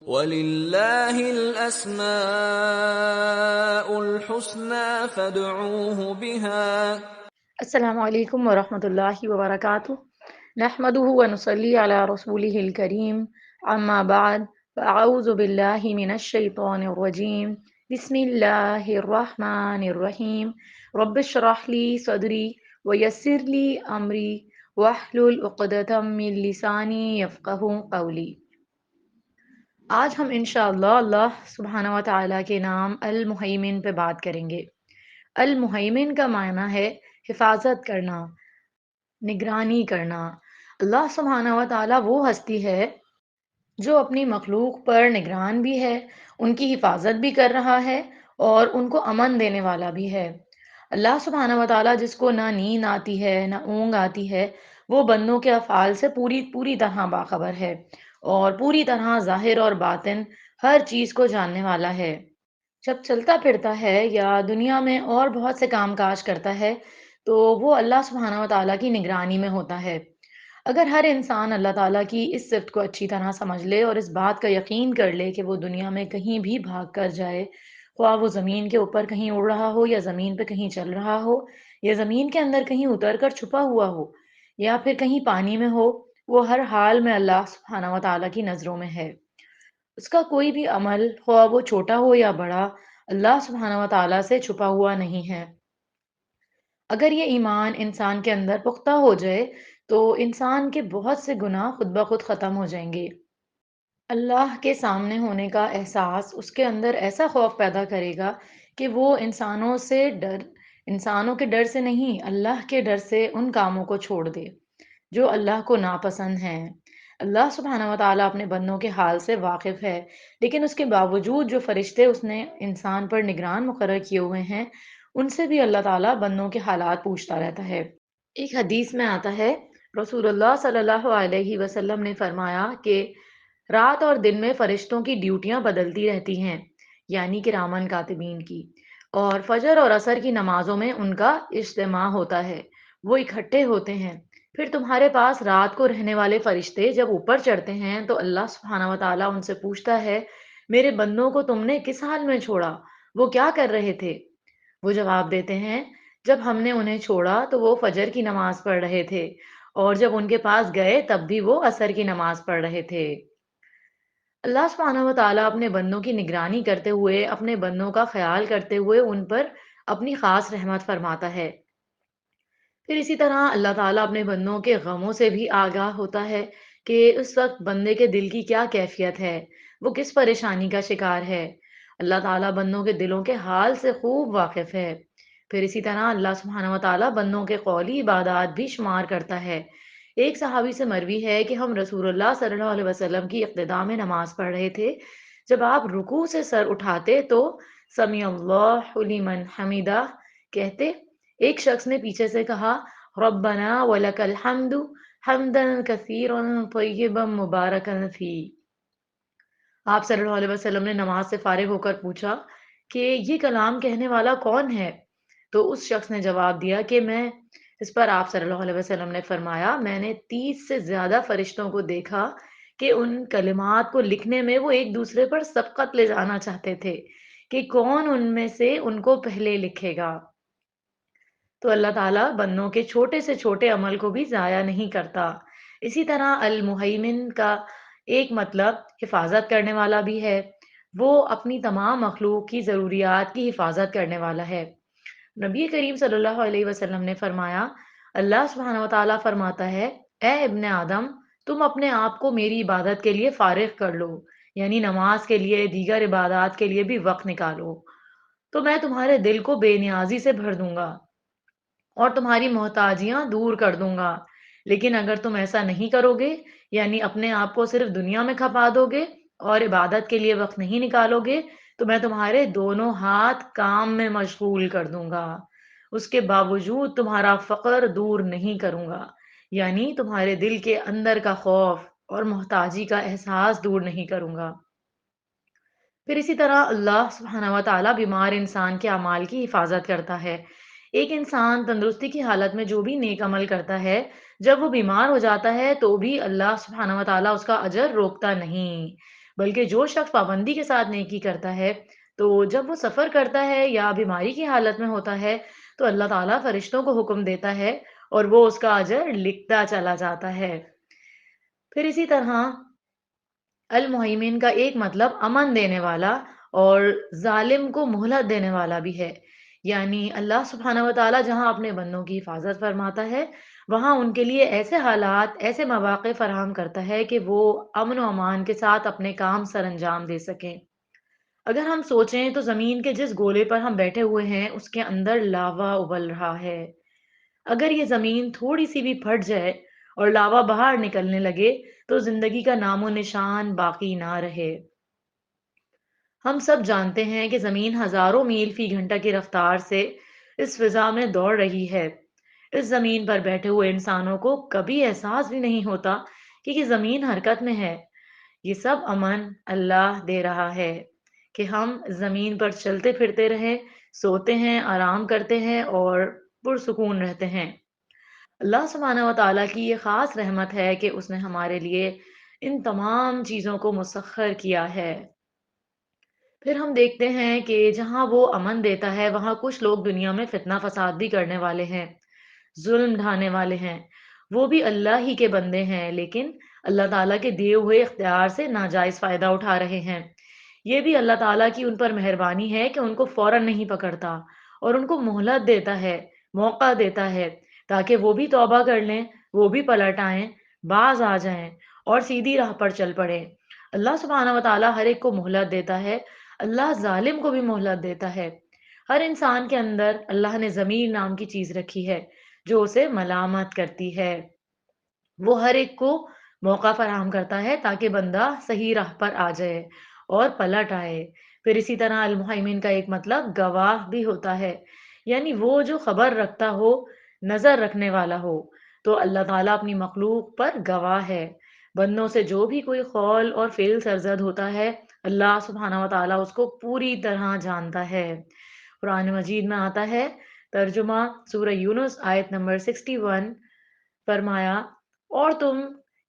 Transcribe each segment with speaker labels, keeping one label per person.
Speaker 1: وَلِلَّهِ الْأَسْمَاءُ الْحُسْنَى فَادْعُوهُ بِهَا۔
Speaker 2: السلام علیکم ورحمۃ اللہ وبرکاتہ۔ نحمده ونصلی علی رسوله الکریم، اما بعد فاعوذ باللہ من الشیطان الرجیم، بسم اللہ الرحمن الرحیم۔ رب اشرح لی صدری ویسر لی امری واحلل عقدۃ من لسانی یفقہوا قولی۔ آج ہم انشاءاللہ اللہ سبحانہ و تعالیٰ کے نام المہیمن پہ بات کریں گے۔ المہیمن کا معنی ہے حفاظت کرنا، نگرانی کرنا۔ اللہ سبحانہ و تعالیٰ وہ ہستی ہے جو اپنی مخلوق پر نگران بھی ہے، ان کی حفاظت بھی کر رہا ہے اور ان کو امن دینے والا بھی ہے۔ اللہ سبحانہ و تعالیٰ جس کو نہ نیند آتی ہے نہ اونگ آتی ہے، وہ بندوں کے افعال سے پوری طرح باخبر ہے اور پوری طرح ظاہر اور باطن ہر چیز کو جاننے والا ہے۔ جب چلتا پھرتا ہے یا دنیا میں اور بہت سے کام کاج کرتا ہے تو وہ اللہ سبحانہ و تعالیٰ کی نگرانی میں ہوتا ہے۔ اگر ہر انسان اللہ تعالیٰ کی اس صفت کو اچھی طرح سمجھ لے اور اس بات کا یقین کر لے کہ وہ دنیا میں کہیں بھی بھاگ کر جائے، خواہ وہ زمین کے اوپر کہیں اڑ رہا ہو یا زمین پہ کہیں چل رہا ہو یا زمین کے اندر کہیں اتر کر چھپا ہوا ہو یا پھر کہیں پانی میں ہو، وہ ہر حال میں اللہ سبحانہ و تعالیٰ کی نظروں میں ہے۔ اس کا کوئی بھی عمل خواہ وہ چھوٹا ہو یا بڑا، اللہ سبحانہ و تعالیٰ سے چھپا ہوا نہیں ہے۔ اگر یہ ایمان انسان کے اندر پختہ ہو جائے تو انسان کے بہت سے گناہ خود بخود ختم ہو جائیں گے۔ اللہ کے سامنے ہونے کا احساس اس کے اندر ایسا خوف پیدا کرے گا کہ وہ انسانوں کے ڈر سے نہیں، اللہ کے ڈر سے ان کاموں کو چھوڑ دے جو اللہ کو ناپسند ہیں۔ اللہ سبحانہ و تعالیٰ اپنے بندوں کے حال سے واقف ہے، لیکن اس کے باوجود جو فرشتے اس نے انسان پر نگران مقرر کیے ہوئے ہیں، ان سے بھی اللہ تعالیٰ بندوں کے حالات پوچھتا رہتا ہے۔ ایک حدیث میں آتا ہے، رسول اللہ صلی اللہ علیہ وسلم نے فرمایا کہ رات اور دن میں فرشتوں کی ڈیوٹیاں بدلتی رہتی ہیں، یعنی کرامن کاتبین کی، اور فجر اور عصر کی نمازوں میں ان کا اجتماع ہوتا ہے، وہ اکٹھے ہوتے ہیں۔ پھر تمہارے پاس رات کو رہنے والے فرشتے جب اوپر چڑھتے ہیں تو اللہ سبحانہ و تعالیٰ ان سے پوچھتا ہے، میرے بندوں کو تم نے کس حال میں چھوڑا؟ وہ کیا کر رہے تھے؟ وہ جواب دیتے ہیں، جب ہم نے انہیں چھوڑا تو وہ فجر کی نماز پڑھ رہے تھے، اور جب ان کے پاس گئے تب بھی وہ عصر کی نماز پڑھ رہے تھے۔ اللہ سبحانہ و تعالیٰ اپنے بندوں کی نگرانی کرتے ہوئے، اپنے بندوں کا خیال کرتے ہوئے ان پر اپنی خاص رحمت فرماتا ہے۔ پھر اسی طرح اللہ تعالیٰ اپنے بندوں کے غموں سے بھی آگاہ ہوتا ہے کہ اس وقت بندے کے دل کی کیا کیفیت ہے، وہ کس پریشانی کا شکار ہے۔ اللہ تعالیٰ بندوں کے دلوں کے حال سے خوب واقف ہے۔ پھر اسی طرح اللہ سبحانہ و تعالیٰ بندوں کے قولی عبادات بھی شمار کرتا ہے۔ ایک صحابی سے مروی ہے کہ ہم رسول اللہ صلی اللہ علیہ وسلم کی اقتداء میں نماز پڑھ رہے تھے، جب آپ رکوع سے سر اٹھاتے تو سمیع اللہ لمن حمیدہ کہتے، ایک شخص نے پیچھے سے کہا، ربنا ولک الحمد حمدا کثیرا طیبا مبارکا فی۔ آپ صلی اللہ علیہ وسلم نے نماز سے فارغ ہو کر پوچھا کہ یہ کلام کہنے والا کون ہے؟ تو اس شخص نے جواب دیا کہ میں۔ اس پر آپ صلی اللہ علیہ وسلم نے فرمایا، میں نے 30 سے زیادہ فرشتوں کو دیکھا کہ ان کلمات کو لکھنے میں وہ ایک دوسرے پر سبقت لے جانا چاہتے تھے کہ کون ان میں سے ان کو پہلے لکھے گا۔ تو اللہ تعالیٰ بندوں کے چھوٹے سے چھوٹے عمل کو بھی ضائع نہیں کرتا۔ اسی طرح المہیمن کا ایک مطلب حفاظت کرنے والا بھی ہے، وہ اپنی تمام مخلوق کی ضروریات کی حفاظت کرنے والا ہے۔ نبی کریم صلی اللہ علیہ وسلم نے فرمایا، اللہ سبحانہ و تعالیٰ فرماتا ہے، اے ابن آدم، تم اپنے آپ کو میری عبادت کے لیے فارغ کر لو، یعنی نماز کے لیے، دیگر عبادات کے لیے بھی وقت نکالو، تو میں تمہارے دل کو بے نیازی سے بھر دوں گا اور تمہاری محتاجیاں دور کر دوں گا۔ لیکن اگر تم ایسا نہیں کرو گے، یعنی اپنے آپ کو صرف دنیا میں کھپا دو گے اور عبادت کے لیے وقت نہیں نکالو گے، تو میں تمہارے دونوں ہاتھ کام میں مشغول کر دوں گا، اس کے باوجود تمہارا فقر دور نہیں کروں گا، یعنی تمہارے دل کے اندر کا خوف اور محتاجی کا احساس دور نہیں کروں گا۔ پھر اسی طرح اللہ سبحانہ و تعالیٰ بیمار انسان کے اعمال کی حفاظت کرتا ہے۔ ایک انسان تندرستی کی حالت میں جو بھی نیک عمل کرتا ہے، جب وہ بیمار ہو جاتا ہے تو بھی اللہ سبحانہ و تعالیٰ اس کا اجر روکتا نہیں، بلکہ جو شخص پابندی کے ساتھ نیکی کرتا ہے تو جب وہ سفر کرتا ہے یا بیماری کی حالت میں ہوتا ہے تو اللہ تعالیٰ فرشتوں کو حکم دیتا ہے اور وہ اس کا اجر لکھتا چلا جاتا ہے۔ پھر اسی طرح المہیمن کا ایک مطلب امن دینے والا اور ظالم کو مہلت دینے والا بھی ہے، یعنی اللہ سبحانہ و تعالیٰ جہاں اپنے بندوں کی حفاظت فرماتا ہے وہاں ان کے لیے ایسے حالات ایسے مواقع فراہم کرتا ہے کہ وہ امن و امان کے ساتھ اپنے کام سر انجام دے سکیں۔ اگر ہم سوچیں تو زمین کے جس گولے پر ہم بیٹھے ہوئے ہیں اس کے اندر لاوا ابل رہا ہے۔ اگر یہ زمین تھوڑی سی بھی پھٹ جائے اور لاوا باہر نکلنے لگے تو زندگی کا نام و نشان باقی نہ رہے۔ ہم سب جانتے ہیں کہ زمین ہزاروں میل فی گھنٹہ کی رفتار سے اس فضا میں دوڑ رہی ہے۔ اس زمین پر بیٹھے ہوئے انسانوں کو کبھی احساس بھی نہیں ہوتا کہ یہ زمین حرکت میں ہے۔ یہ سب امن اللہ دے رہا ہے کہ ہم زمین پر چلتے پھرتے رہیں، سوتے ہیں، آرام کرتے ہیں اور پرسکون رہتے ہیں۔ اللہ سبحانہ و تعالیٰ کی یہ خاص رحمت ہے کہ اس نے ہمارے لیے ان تمام چیزوں کو مسخر کیا ہے۔ پھر ہم دیکھتے ہیں کہ جہاں وہ امن دیتا ہے وہاں کچھ لوگ دنیا میں فتنہ فساد بھی کرنے والے ہیں، ظلم ڈھانے والے ہیں۔ وہ بھی اللہ ہی کے بندے ہیں لیکن اللہ تعالیٰ کے دیے ہوئے اختیار سے ناجائز فائدہ اٹھا رہے ہیں۔ یہ بھی اللہ تعالیٰ کی ان پر مہربانی ہے کہ ان کو فوراً نہیں پکڑتا اور ان کو مہلت دیتا ہے، موقع دیتا ہے تاکہ وہ بھی توبہ کر لیں، وہ بھی پلٹ آئیں، باز آ جائیں اور سیدھی راہ پر چل پڑیں۔ اللہ سبحانہ و تعالیٰ ہر ایک کو مہلت دیتا ہے، اللہ ظالم کو بھی مہلت دیتا ہے۔ ہر انسان کے اندر اللہ نے ضمیر نام کی چیز رکھی ہے جو اسے ملامت کرتی ہے۔ وہ ہر ایک کو موقع فراہم کرتا ہے تاکہ بندہ صحیح راہ پر آ جائے اور پلٹ آئے۔ پھر اسی طرح المحیمن کا ایک مطلب گواہ بھی ہوتا ہے، یعنی وہ جو خبر رکھتا ہو، نظر رکھنے والا ہو۔ تو اللہ تعالیٰ اپنی مخلوق پر گواہ ہے۔ بندوں سے جو بھی کوئی قول اور فعل سرزد ہوتا ہے اللہ سبحانہ و تعالیٰ اس کو پوری طرح جانتا ہے۔ قرآن مجید میں آتا ہے، ترجمہ سورہ یونس آیت نمبر 61، فرمایا، اور تم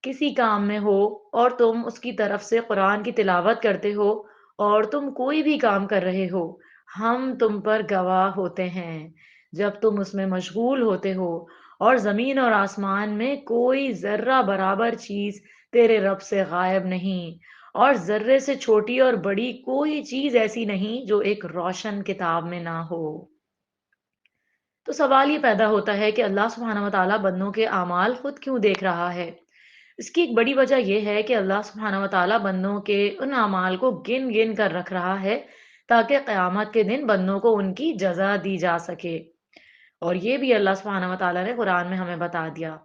Speaker 2: کسی کام میں ہو اور تم اس کی طرف سے قرآن کی تلاوت کرتے ہو اور تم کوئی بھی کام کر رہے ہو، ہم تم پر گواہ ہوتے ہیں جب تم اس میں مشغول ہوتے ہو، اور زمین اور آسمان میں کوئی ذرہ برابر چیز تیرے رب سے غائب نہیں، اور ذرے سے چھوٹی اور بڑی کوئی چیز ایسی نہیں جو ایک روشن کتاب میں نہ ہو۔ تو سوال یہ پیدا ہوتا ہے کہ اللہ سبحانہ و تعالیٰ بندوں کے اعمال خود کیوں دیکھ رہا ہے؟ اس کی ایک بڑی وجہ یہ ہے کہ اللہ سبحانہ و تعالیٰ بندوں کے ان اعمال کو گن گن کر رکھ رہا ہے تاکہ قیامت کے دن بندوں کو ان کی جزا دی جا سکے، اور یہ بھی اللہ سبحانہ و تعالیٰ نے قرآن میں ہمیں بتا دیا۔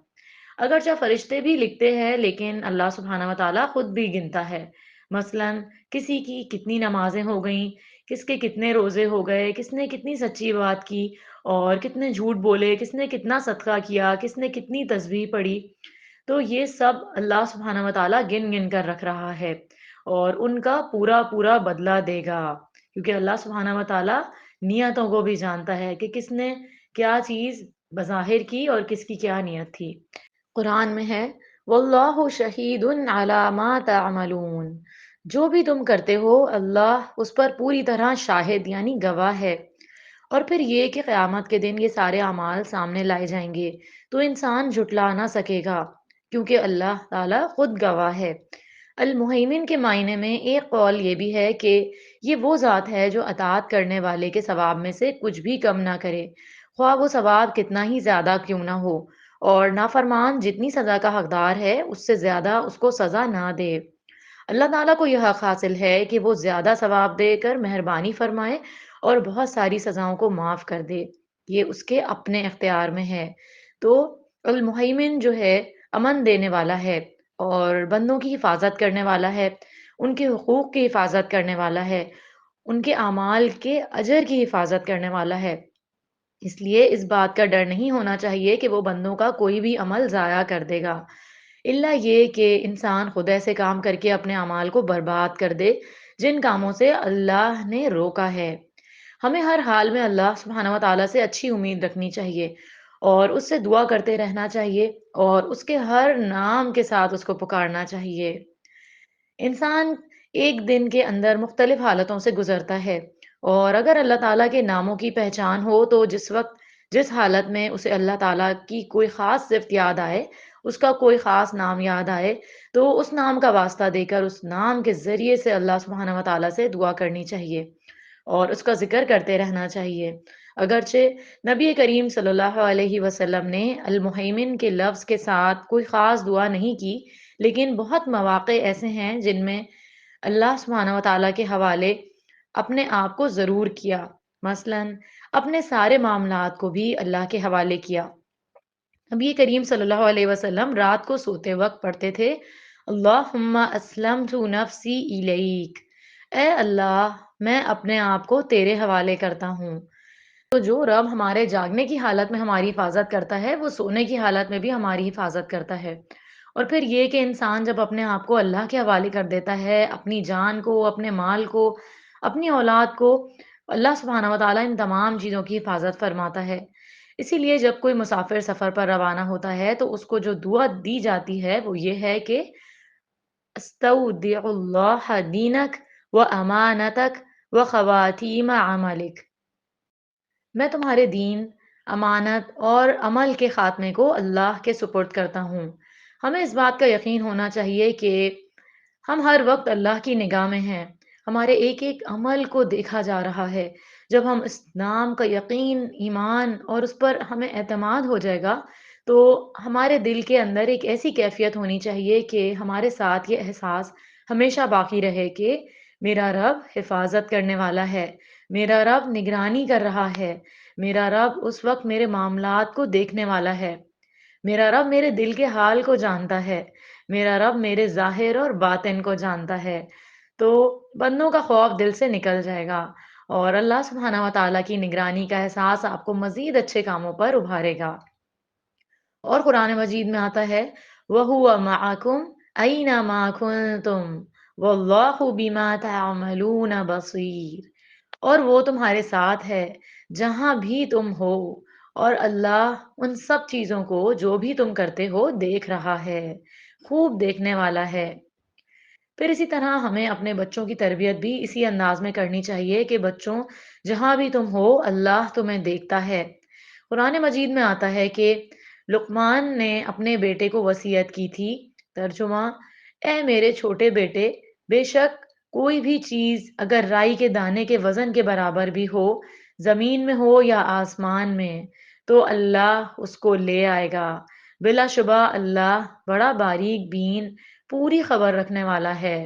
Speaker 2: اگرچہ فرشتے بھی لکھتے ہیں لیکن اللہ سبحانہ و تعالیٰ خود بھی گنتا ہے۔ مثلا کسی کی کتنی نمازیں ہو گئیں، کس کے کتنے روزے ہو گئے، کس نے کتنی سچی بات کی اور کتنے جھوٹ بولے، کس نے کتنا صدقہ کیا، کس نے کتنی تسبیح پڑھی، تو یہ سب اللہ سبحانہ و تعالیٰ گن گن کر رکھ رہا ہے اور ان کا پورا پورا بدلہ دے گا، کیونکہ اللہ سبحانہ و تعالیٰ نیتوں کو بھی جانتا ہے کہ کس نے کیا چیز بظاہر کی اور کس کی کیا نیت تھی۔ قرآن میں ہے، واللہ شہید علی ما تعملون، جو بھی تم کرتے ہو اللہ اس پر پوری طرح شاہد یعنی گواہ ہے۔ اور پھر یہ کہ قیامت کے دن یہ سارے اعمال سامنے لائے جائیں گے تو انسان جھٹلا نہ سکے گا کیونکہ اللہ تعالیٰ خود گواہ ہے۔ المہیمن کے معنی میں ایک قول یہ بھی ہے کہ یہ وہ ذات ہے جو اطاعت کرنے والے کے ثواب میں سے کچھ بھی کم نہ کرے، خواہ وہ ثواب کتنا ہی زیادہ کیوں نہ ہو، اور نافرمان جتنی سزا کا حقدار ہے اس سے زیادہ اس کو سزا نہ دے۔ اللہ تعالیٰ کو یہ حق حاصل ہے کہ وہ زیادہ ثواب دے کر مہربانی فرمائے اور بہت ساری سزاؤں کو معاف کر دے، یہ اس کے اپنے اختیار میں ہے۔ تو المہیمن جو ہے امن دینے والا ہے اور بندوں کی حفاظت کرنے والا ہے، ان کے حقوق کی حفاظت کرنے والا ہے، ان کے اعمال کے اجر کی حفاظت کرنے والا ہے۔ اس لیے اس بات کا ڈر نہیں ہونا چاہیے کہ وہ بندوں کا کوئی بھی عمل ضائع کر دے گا، الا یہ کہ انسان خود ایسے کام کر کے اپنے اعمال کو برباد کر دے جن کاموں سے اللہ نے روکا ہے۔ ہمیں ہر حال میں اللہ سبحانہ و تعالیٰ سے اچھی امید رکھنی چاہیے اور اس سے دعا کرتے رہنا چاہیے اور اس کے ہر نام کے ساتھ اس کو پکارنا چاہیے۔ انسان ایک دن کے اندر مختلف حالتوں سے گزرتا ہے، اور اگر اللہ تعالیٰ کے ناموں کی پہچان ہو تو جس وقت جس حالت میں اسے اللہ تعالیٰ کی کوئی خاص صفت یاد آئے، اس کا کوئی خاص نام یاد آئے، تو اس نام کا واسطہ دے کر اس نام کے ذریعے سے اللہ سبحانہ و تعالیٰ سے دعا کرنی چاہیے اور اس کا ذکر کرتے رہنا چاہیے۔ اگرچہ نبی کریم صلی اللہ علیہ وسلم نے المہیمن کے لفظ کے ساتھ کوئی خاص دعا نہیں کی، لیکن بہت مواقع ایسے ہیں جن میں اللہ سبحانہ و تعالیٰ کے حوالے اپنے آپ کو ضرور کیا، مثلاً اپنے سارے معاملات کو بھی اللہ کے حوالے کیا۔ نبی کریم صلی اللہ علیہ وسلم رات کو سوتے وقت پڑھتے تھے، اللہم اسلمت نفسی الیک، اے اللہ میں اپنے آپ کو تیرے حوالے کرتا ہوں۔ تو جو رب ہمارے جاگنے کی حالت میں ہماری حفاظت کرتا ہے وہ سونے کی حالت میں بھی ہماری حفاظت کرتا ہے۔ اور پھر یہ کہ انسان جب اپنے آپ کو اللہ کے حوالے کر دیتا ہے، اپنی جان کو، اپنے مال کو، اپنی اولاد کو، اللہ سبحانہ و تعالیٰ ان تمام چیزوں کی حفاظت فرماتا ہے۔ اسی لیے جب کوئی مسافر سفر پر روانہ ہوتا ہے تو اس کو جو دعا دی جاتی ہے وہ یہ ہے کہ استودع اللہ دینک و امانتک و خواتیم عملک، میں تمہارے دین، امانت اور عمل کے خاتمے کو اللہ کے سپرد کرتا ہوں۔ ہمیں اس بات کا یقین ہونا چاہیے کہ ہم ہر وقت اللہ کی نگاہ میں ہیں، ہمارے ایک ایک عمل کو دیکھا جا رہا ہے۔ جب ہم اس نام کا یقین، ایمان اور اس پر ہمیں اعتماد ہو جائے گا تو ہمارے دل کے اندر ایک ایسی کیفیت ہونی چاہیے کہ ہمارے ساتھ یہ احساس ہمیشہ باقی رہے کہ میرا رب حفاظت کرنے والا ہے، میرا رب نگرانی کر رہا ہے، میرا رب اس وقت میرے معاملات کو دیکھنے والا ہے، میرا رب میرے دل کے حال کو جانتا ہے، میرا رب میرے ظاہر اور باطن کو جانتا ہے۔ تو بندوں کا خوف دل سے نکل جائے گا اور اللہ سبحانہ و تعالیٰ کی نگرانی کا احساس آپ کو مزید اچھے کاموں پر ابھارے گا۔ اور قرآن مجید میں آتا ہے وَهُوَ مَعَكُمْ أَيْنَمَا كُنْتُمْ وَاللَّهُ بِمَا تَعْمَلُونَ بَصِيرٌ، اور وہ تمہارے ساتھ ہے جہاں بھی تم ہو، اور اللہ ان سب چیزوں کو جو بھی تم کرتے ہو دیکھ رہا ہے، خوب دیکھنے والا ہے۔ پھر اسی طرح ہمیں اپنے بچوں کی تربیت بھی اسی انداز میں کرنی چاہیے کہ بچوں جہاں بھی تم ہو اللہ تمہیں دیکھتا ہے۔ قرآن مجید میں آتا ہے کہ لقمان نے اپنے بیٹے کو وصیت کی تھی، ترجمہ: اے میرے چھوٹے بیٹے، بے شک کوئی بھی چیز اگر رائی کے دانے کے وزن کے برابر بھی ہو، زمین میں ہو یا آسمان میں، تو اللہ اس کو لے آئے گا۔ بلا شبہ اللہ بڑا باریک بین، پوری خبر رکھنے والا ہے۔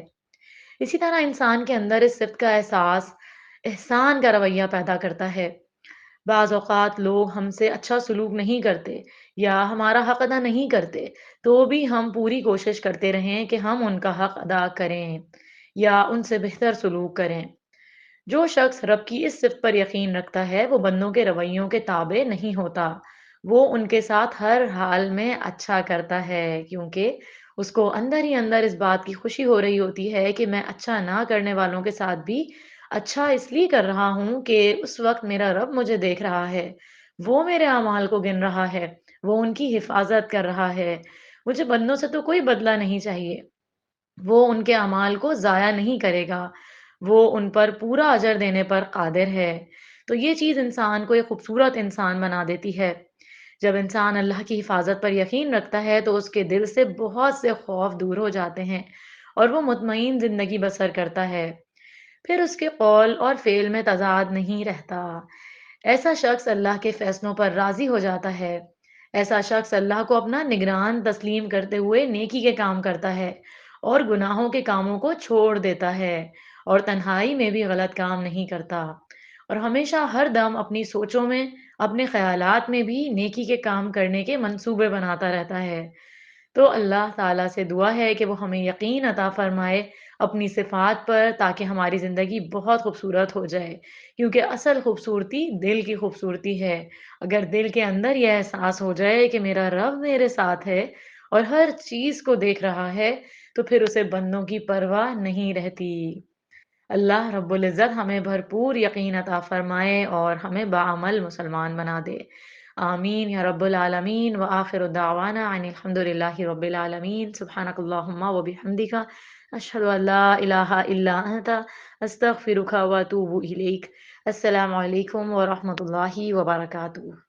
Speaker 2: اسی طرح انسان کے اندر اس صفت کا احساس احسان کا رویہ پیدا کرتا ہے۔ بعض اوقات لوگ ہم سے اچھا سلوک نہیں کرتے یا ہمارا حق ادا نہیں کرتے، تو بھی ہم پوری کوشش کرتے رہیں کہ ہم ان کا حق ادا کریں یا ان سے بہتر سلوک کریں۔ جو شخص رب کی اس صفت پر یقین رکھتا ہے وہ بندوں کے رویوں کے تابع نہیں ہوتا، وہ ان کے ساتھ ہر حال میں اچھا کرتا ہے، کیونکہ اس کو اندر ہی اندر اس بات کی خوشی ہو رہی ہوتی ہے کہ میں اچھا نہ کرنے والوں کے ساتھ بھی اچھا اس لیے کر رہا ہوں کہ اس وقت میرا رب مجھے دیکھ رہا ہے، وہ میرے اعمال کو گن رہا ہے، وہ ان کی حفاظت کر رہا ہے۔ مجھے بندوں سے تو کوئی بدلہ نہیں چاہیے، وہ ان کے اعمال کو ضائع نہیں کرے گا، وہ ان پر پورا اجر دینے پر قادر ہے۔ تو یہ چیز انسان کو ایک خوبصورت انسان بنا دیتی ہے۔ جب انسان اللہ کی حفاظت پر یقین رکھتا ہے تو اس کے دل سے بہت سے خوف دور ہو جاتے ہیں اور وہ مطمئن زندگی بسر کرتا ہے۔ پھر اس کے قول اور فعل میں تضاد نہیں رہتا۔ ایسا شخص اللہ کے فیصلوں پر راضی ہو جاتا ہے، ایسا شخص اللہ کو اپنا نگران تسلیم کرتے ہوئے نیکی کے کام کرتا ہے اور گناہوں کے کاموں کو چھوڑ دیتا ہے اور تنہائی میں بھی غلط کام نہیں کرتا، اور ہمیشہ ہر دم اپنی سوچوں میں، اپنے خیالات میں بھی نیکی کے کام کرنے کے منصوبے بناتا رہتا ہے۔ تو اللہ تعالیٰ سے دعا ہے کہ وہ ہمیں یقین عطا فرمائے اپنی صفات پر، تاکہ ہماری زندگی بہت خوبصورت ہو جائے، کیونکہ اصل خوبصورتی دل کی خوبصورتی ہے۔ اگر دل کے اندر یہ احساس ہو جائے کہ میرا رب میرے ساتھ ہے اور ہر چیز کو دیکھ رہا ہے، تو پھر اسے بندوں کی پرواہ نہیں رہتی۔ اللہ رب العزت ہمیں بھرپور یقین عطا فرمائے اور ہمیں باعمل مسلمان بنا دے۔ آمین یا رب العالمین، وآخر دعوانا ان الحمد للہ رب العالمین، سبحانک اللہم و بحمدک، اشهد ان لا الہ الا انت استغفرک و اتوب الیک۔ السلام علیکم ورحمۃ اللہ وبرکاتہ۔